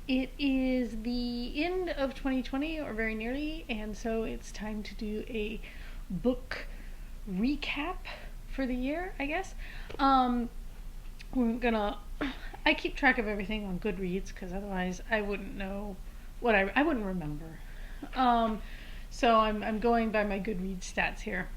It is the end of 2020, or very nearly, and so it's time to do a book recap for the year, I guess. We're gonna. I keep track of everything on Goodreads because otherwise I wouldn't know I wouldn't remember. Um, so I'm going by my Goodreads stats here.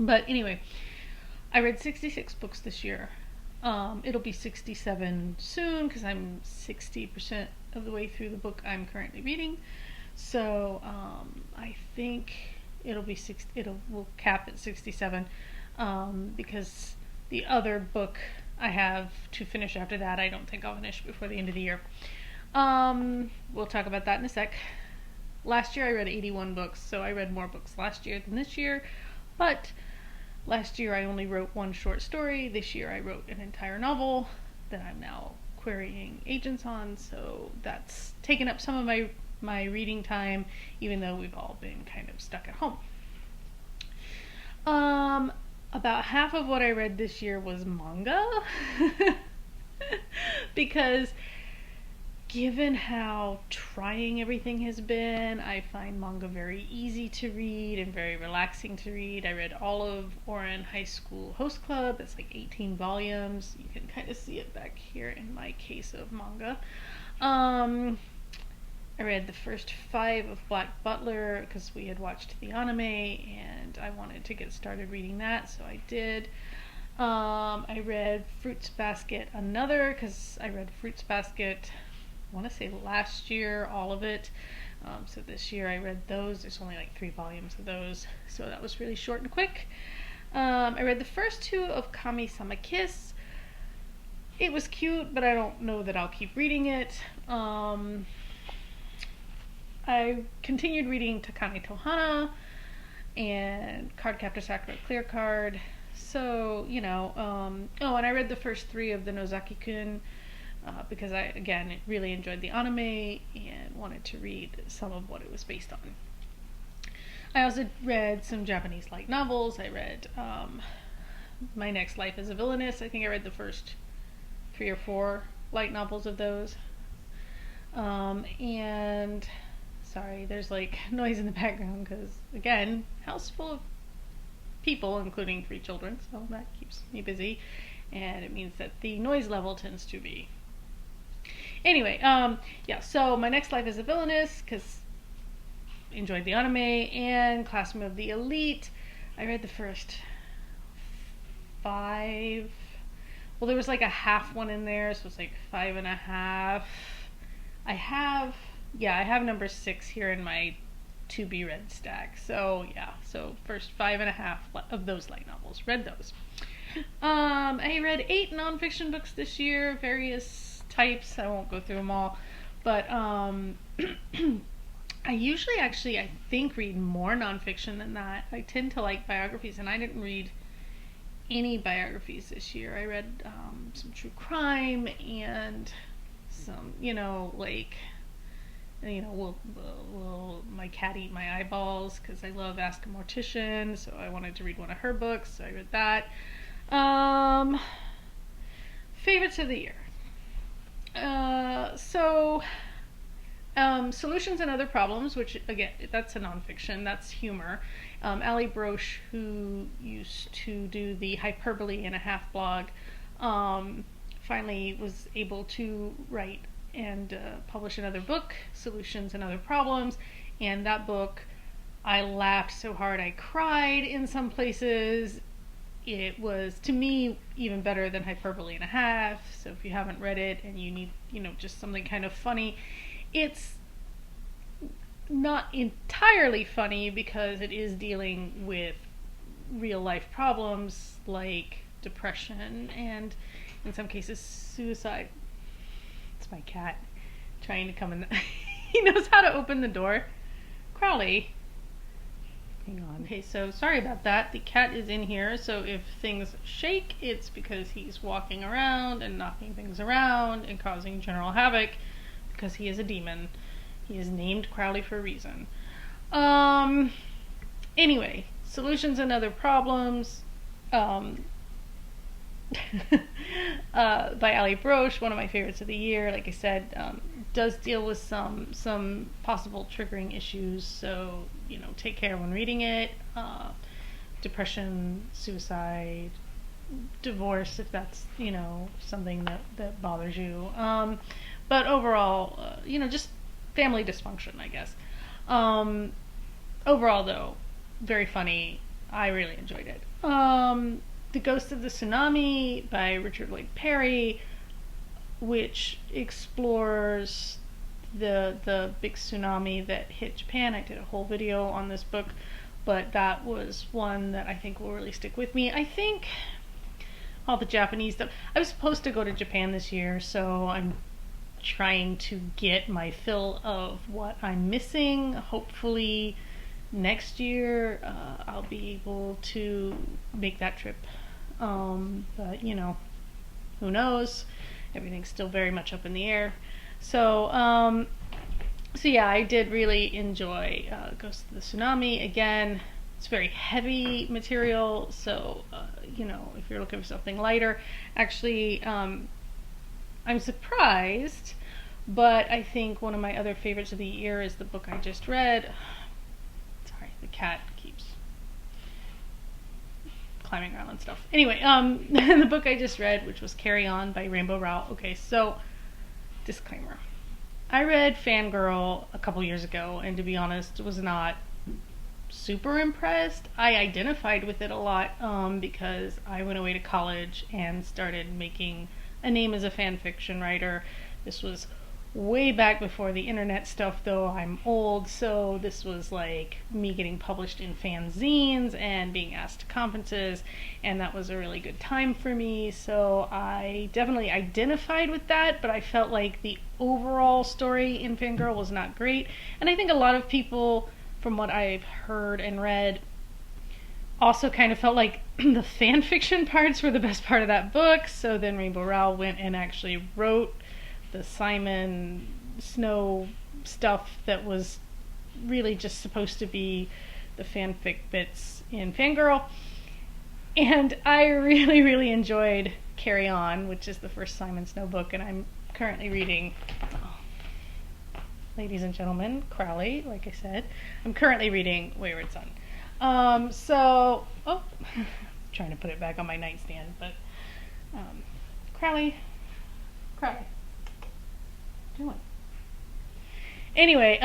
But anyway, I read 66 books this year. It'll be 67 soon because I'm 60% of the way through the book I'm currently reading. So I think we'll cap at 67 because the other book I have to finish after that I don't think I'll finish before the end of the year. We'll talk about that in a sec. Last year I read 81 books, so I read more books last year than this year, but last year I only wrote one short story. This year I wrote an entire novel that I'm now querying agents on, so that's taken up some of my reading time, even though we've all been kind of stuck at home. About half of what I read this year was manga because given how trying everything has been, I find manga very easy to read and very relaxing to read. I read all of Ouran High School Host Club. It's like 18 volumes. You can kind of see it back here in my case of manga. I read the first 5 of Black Butler because we had watched the anime and I wanted to get started reading that, so I did. I read Fruits Basket Another because I read Fruits Basket, I want to say last year, all of it. So this year I read those. There's only like 3 volumes of those, so that was really short and quick. I read the first 2 of Kami-sama Kiss. It was cute, but I don't know that I'll keep reading it. I continued reading Takane Tohana and Cardcaptor Sakura Clear Card. So, and I read the first 3 of the Nozaki-kun because I, again, really enjoyed the anime and wanted to read some of what it was based on. I also read some Japanese light novels. I read My Next Life as a Villainess. I think I read the first 3 or 4 light novels of those. And sorry, there's like noise in the background because, again, house full of people, including 3 children, so that keeps me busy, and it means that the noise level tends to be. Anyway, so My Next Life as a Villainess, because enjoyed the anime, and Classroom of the Elite. I read the first 5. Well, there was like a half one in there, so it's like 5.5. I have number 6 here in my to be read stack. So first 5.5 of those light novels. Read those. I read 8 nonfiction books this year, various types. I won't go through them all, but I usually I think read more nonfiction than that. I tend to like biographies, and I didn't read any biographies this year. I read some true crime and some, will my cat eat my eyeballs? Because I love Ask a Mortician, so I wanted to read one of her books, so I read that. Favorites of the year. Solutions and Other Problems, which, again, that's a nonfiction, that's humor. Allie Broche, who used to do the Hyperbole and a Half blog, finally was able to write and publish another book, Solutions and Other Problems, and that book, I laughed so hard I cried in some places. It was, to me, even better than Hyperbole and a Half, so if you haven't read it and you need, just something kind of funny, it's not entirely funny because it is dealing with real life problems like depression and, in some cases, suicide. It's my cat trying to come in. He knows how to open the door. Crowley. Hang on. Okay, so sorry about that. The cat is in here, so if things shake, it's because he's walking around and knocking things around and causing general havoc because he is a demon. He is named Crowley for a reason. Anyway, Solutions and Other Problems. by Ali Broche, one of my favorites of the year. Like I said, does deal with some possible triggering issues, so take care when reading it. Depression, suicide, divorce, if that's something that bothers you. But overall, just family dysfunction, I guess. Overall, though, very funny. I really enjoyed it. The Ghost of the Tsunami by Richard Lloyd Perry, which explores the big tsunami that hit Japan. I did a whole video on this book, but that was one that I think will really stick with me. I think all the Japanese stuff. I was supposed to go to Japan this year, so I'm trying to get my fill of what I'm missing. Hopefully next year I'll be able to make that trip. But who knows? Everything's still very much up in the air. So yeah, I did really enjoy Ghost of the Tsunami. Again, it's very heavy material, so if you're looking for something lighter, actually, I'm surprised, but I think one of my other favorites of the year is the book I just read. Sorry, the cat keeps climbing around and stuff. Anyway, the book I just read, which was Carry On by Rainbow Rowell. Okay, so, disclaimer. I read Fangirl a couple years ago, and to be honest, was not super impressed. I identified with it a lot because I went away to college and started making a name as a fan fiction writer. This was way back before the internet stuff, though. I'm old, so this was like me getting published in fanzines and being asked to conferences, and that was a really good time for me. So I definitely identified with that, but I felt like the overall story in Fangirl was not great. And I think a lot of people, from what I've heard and read, also kind of felt like the fan fiction parts were the best part of that book. So then Rainbow Rowell went and actually wrote the Simon Snow stuff that was really just supposed to be the fanfic bits in Fangirl. And I really, really enjoyed Carry On, which is the first Simon Snow book, and I'm currently reading, ladies and gentlemen, Crowley, like I said. I'm currently reading Wayward Son. Trying to put it back on my nightstand, but Crowley, doing. Anyway,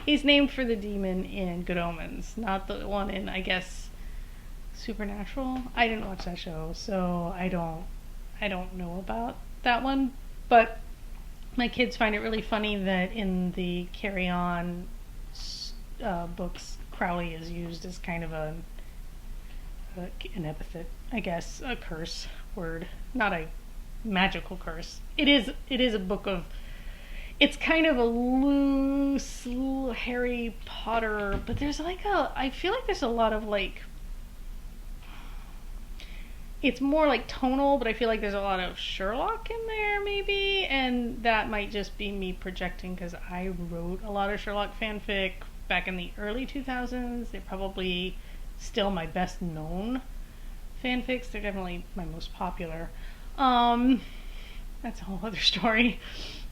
he's named for the demon in Good Omens, not the one in, I guess, Supernatural. I didn't watch that show, so I don't know about that one, but my kids find it really funny that in the Carry On books, Crowley is used as kind of an epithet, I guess, a curse word, not a magical curse. It is a book of, it's kind of a loose Harry Potter, but there's I feel like there's a lot of it's more like tonal, but I feel like there's a lot of Sherlock in there maybe, and that might just be me projecting because I wrote a lot of Sherlock fanfic back in the early 2000s. They're probably still my best known fanfics. They're definitely my most popular. That's a whole other story.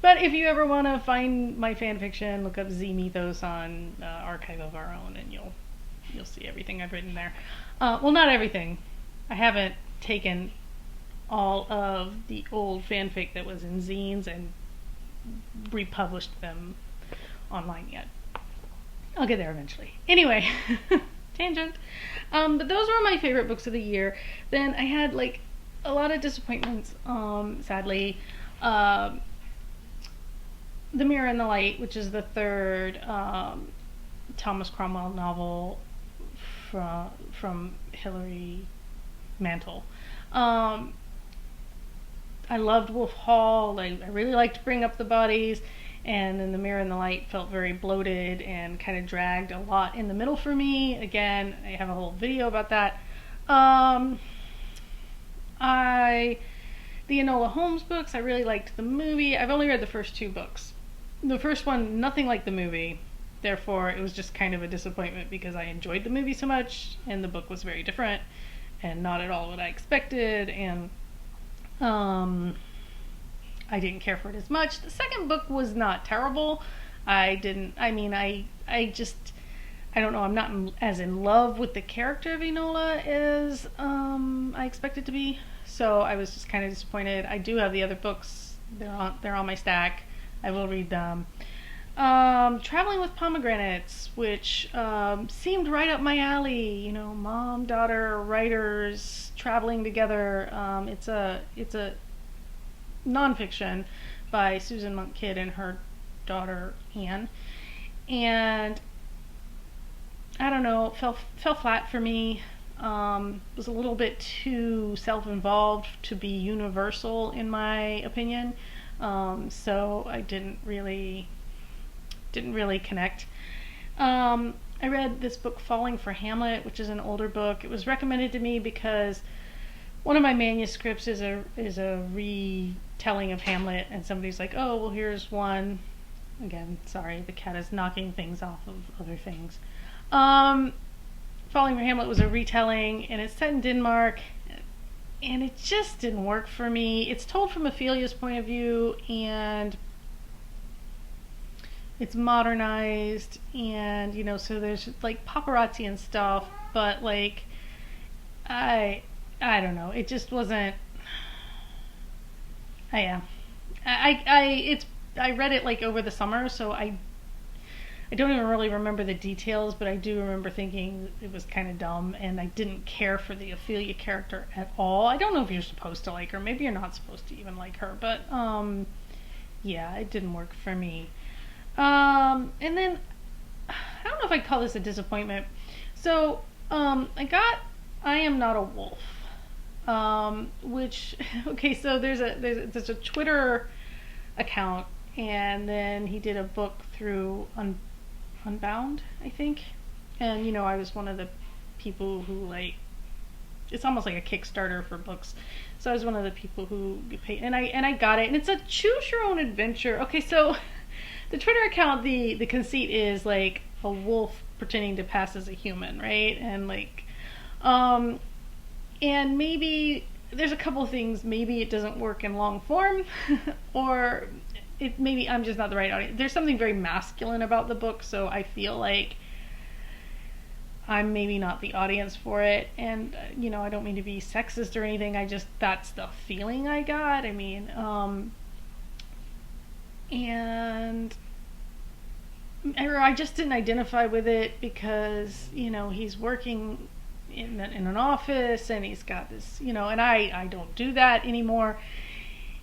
But if you ever want to find my fanfiction, look up Z Mythos on Archive of Our Own, and you'll see everything I've written there. Well, not everything. I haven't taken all of the old fanfic that was in zines and republished them online yet. I'll get there eventually. Anyway, tangent. But those were my favorite books of the year. Then I had a lot of disappointments, sadly. The Mirror and the Light, which is the third Thomas Cromwell novel from Hilary Mantel. I loved Wolf Hall. I really liked Bring Up the Bodies, and then The Mirror and the Light felt very bloated and kind of dragged a lot in the middle for me. Again, I have a whole video about that. The Enola Holmes books, I really liked the movie. I've only read the first two books. The first one, nothing like the movie. Therefore, it was just kind of a disappointment because I enjoyed the movie so much, and the book was very different and not at all what I expected, and I didn't care for it as much. The second book was not terrible. I didn't, I mean, I just, I don't know, I'm not as in love with the character of Enola as I expected to be. So I was just kind of disappointed. I do have the other books. They're on my stack. I will read them. Traveling with Pomegranates, which seemed right up my alley. You know, mom, daughter, writers traveling together. It's a nonfiction by Susan Monk Kidd and her daughter Anne, and I don't know, fell flat for me. Was a little bit too self-involved to be universal in my opinion. So I didn't really connect. I read this book, Falling for Hamlet, which is an older book. It was recommended to me because one of my manuscripts is a retelling of Hamlet, and somebody's like, "Oh, well, here's one." Again, sorry, the cat is knocking things off of other things. Falling for Hamlet was a retelling, and it's set in Denmark, and it just didn't work for me. It's told from Ophelia's point of view, and it's modernized, and you know, so there's like paparazzi and stuff, but like I don't know, it just wasn't. I read it like over the summer, so I don't even really remember the details, but I do remember thinking it was kind of dumb, and I didn't care for the Ophelia character at all. I don't know if you're supposed to like her, maybe you're not supposed to even like her, but yeah, it didn't work for me. And then I don't know if I'd call this a disappointment. So I got I Am Not a Wolf, which okay, so there's a Twitter account, and then he did a book through Unbound, I think, and you know, I was one of the people who, like, it's almost like a Kickstarter for books, so I was one of the people who paid, and I got it, and it's a choose your own adventure. Okay, so the Twitter account, the conceit is like a wolf pretending to pass as a human, right? And like and maybe there's a couple of things. Maybe it doesn't work in long form, or maybe I'm just not the right audience. There's something very masculine about the book, so I feel like I'm maybe not the audience for it. And you know, I don't mean to be sexist or anything. That's the feeling I got. I mean, and I just didn't identify with it because, you know, he's working in an office, and he's got this, you know, and I don't do that anymore,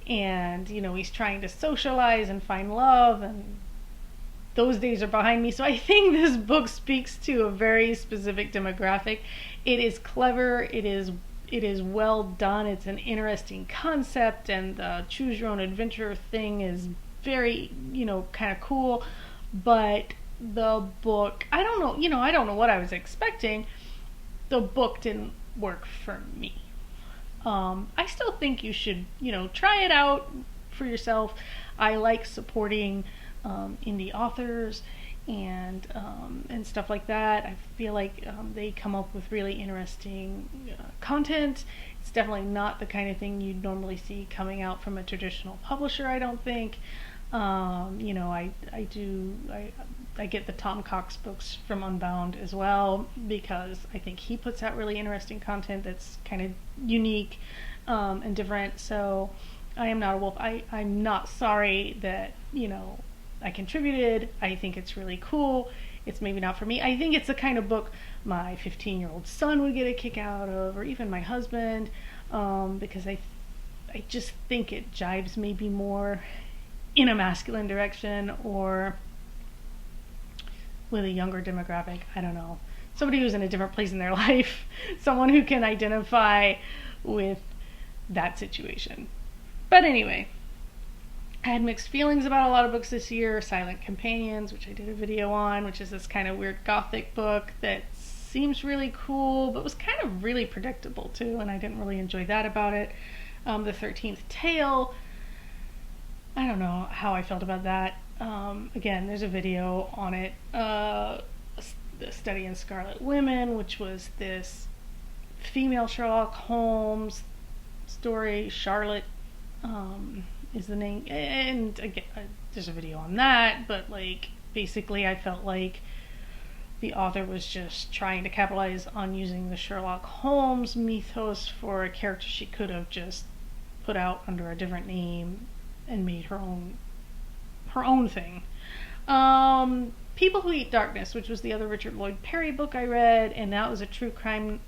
and you know, he's trying to socialize and find love, and those days are behind me. So I think this book speaks to a very specific demographic. It is clever, it is well done, it's an interesting concept, and the choose your own adventure thing is very, you know, kind of cool, but the book, I don't know, you know, I don't know what I was expecting. The book didn't work for me. I still think you should, you know, try it out for yourself. I like supporting indie authors and stuff like that. I feel like they come up with really interesting content. It's definitely not the kind of thing you'd normally see coming out from a traditional publisher, I don't think. You know, I get the Tom Cox books from Unbound as well, because I think he puts out really interesting content that's kind of unique and different. So I Am Not a Wolf. I'm not sorry that, you know, I contributed. I think it's really cool. It's maybe not for me. I think it's the kind of book my 15-year-old son would get a kick out of, or even my husband, because I just think it jives maybe more in a masculine direction, or with a younger demographic. I don't know. Somebody who's in a different place in their life. Someone who can identify with that situation. But anyway, I had mixed feelings about a lot of books this year. Silent Companions, which I did a video on, which is this kind of weird gothic book that seems really cool, but was kind of really predictable too, and I didn't really enjoy that about it. The 13th Tale, I don't know how I felt about that. Again, there's a video on it. The Study in Scarlet Women, which was this female Sherlock Holmes story. Charlotte is the name, and again, there's a video on that, but like basically I felt like the author was just trying to capitalize on using the Sherlock Holmes mythos for a character she could have just put out under a different name and made her own thing. People Who Eat Darkness, which was the other Richard Lloyd Perry book I read, and that was a true crime.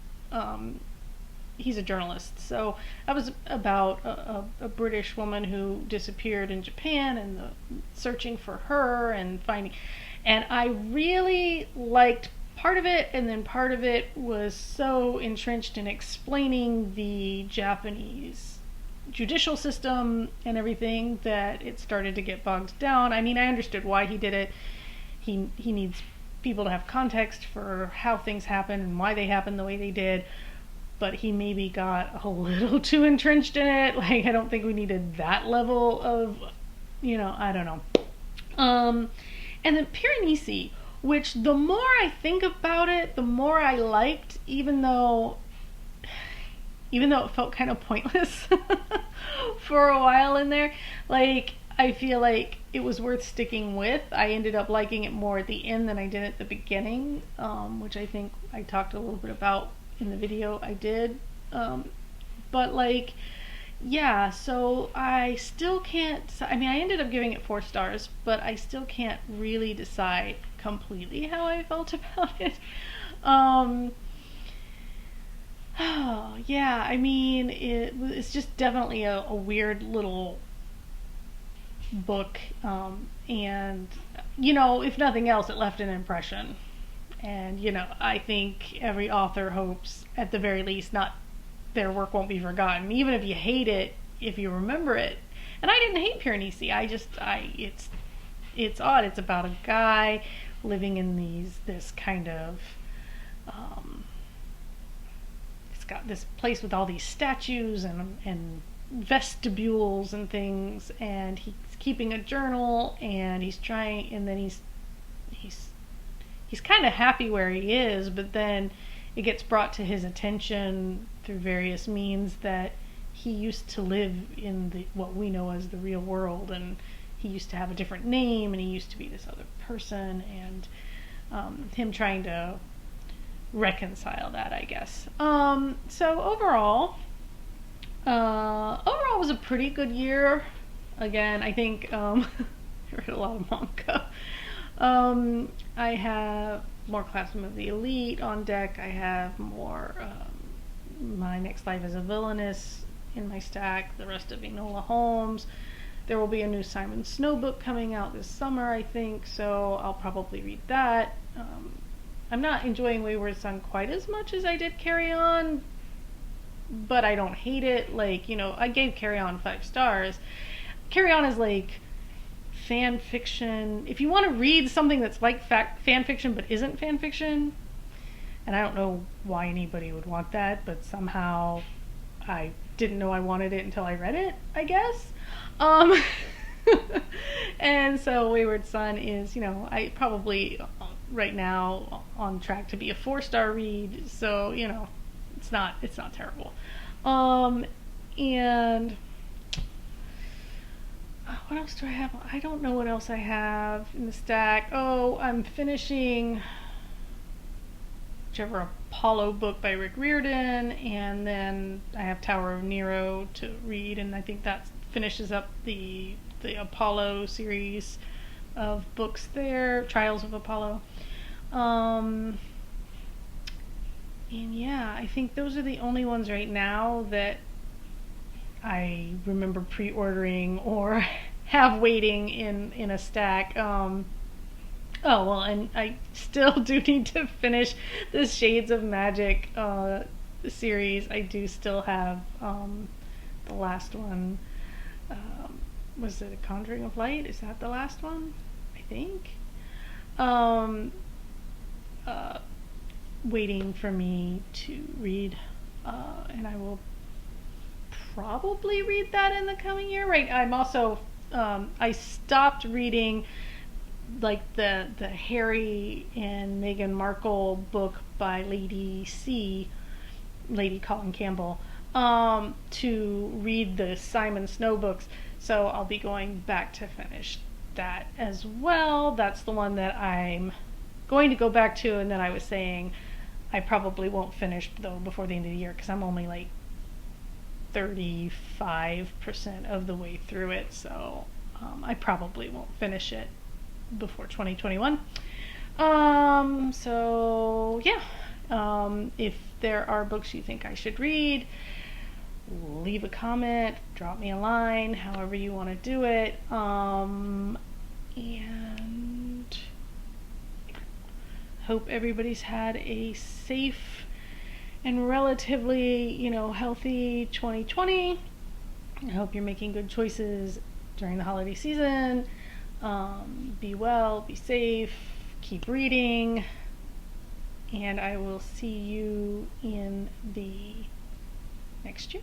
He's a journalist, so that was about a British woman who disappeared in Japan and searching for her and finding. And I really liked part of it, and then part of it was so entrenched in explaining the Japanese judicial system and everything that it started to get bogged down. I mean, I understood why he did it. He needs people to have context for how things happen and why they happen the way they did, but he maybe got a little too entrenched in it. Like, I don't think we needed that level of, I don't know. And then Piranesi, which the more I think about it, the more I liked, even though it felt kind of pointless for a while in there. Like, I feel like it was worth sticking with. I ended up liking it more at the end than I did at the beginning, which I think I talked a little bit about in the video I did. But like, yeah, so I still can't, I mean, I ended up giving it 4 stars, but I still can't really decide completely how I felt about it. Oh, yeah, I mean, it's just definitely a weird little book, and, if nothing else, it left an impression. And, I think every author hopes, at the very least, their work won't be forgotten. Even if you hate it, if you remember it. And I didn't hate Piranesi. It's odd. It's about a guy living in this kind of, it's got this place with all these statues and vestibules and things, and he's keeping a journal, and he's trying, and then he's kind of happy where he is, but then it gets brought to his attention through various means that he used to live in what we know as the real world, and he used to have a different name, and he used to be this other person, and him trying to reconcile that, I guess. So overall was a pretty good year. Again, I think I read a lot of manga. I have more Classroom of the Elite on deck. I have more My Next Life as a Villainess in my stack. The rest of Enola Holmes. There will be a new Simon Snow book coming out this summer, I think, so I'll probably read that. I'm not enjoying Wayward Son quite as much as I did Carry On, but I don't hate it. Like, I gave Carry On 5 stars. Carry On is like fan fiction. If you want to read something that's like fan fiction but isn't fan fiction, and I don't know why anybody would want that, but somehow I didn't know I wanted it until I read it, I guess. And so Wayward Son is, I probably right now on track to be a 4-star read, so it's not terrible. And what else do I have? I don't know what else I have in the stack. Oh, I'm finishing whichever Apollo book by Rick Riordan, and then I have Tower of Nero to read, and I think that finishes up the Apollo series of books there, Trials of Apollo. And yeah, I think those are the only ones right now that I remember pre-ordering or have waiting in a stack. Oh, well, and I still do need to finish the Shades of Magic series. I do still have the last one. Was it A Conjuring of Light? Is that the last one? I think. Waiting for me to read, and I will probably read that in the coming year. Right, I'm also I stopped reading like the Harry and Meghan Markle book by Lady Colin Campbell, to read the Simon Snow books, so I'll be going back to finish that as well. That's the one that I'm going to go back to, and then I was saying I probably won't finish though before the end of the year because I'm only like 35% of the way through it, so I probably won't finish it before 2021. So yeah, if there are books you think I should read, leave a comment, drop me a line, however you want to do it. And hope everybody's had a safe and relatively, healthy 2020. I hope you're making good choices during the holiday season. Be well, be safe, keep reading, and I will see you in the next year.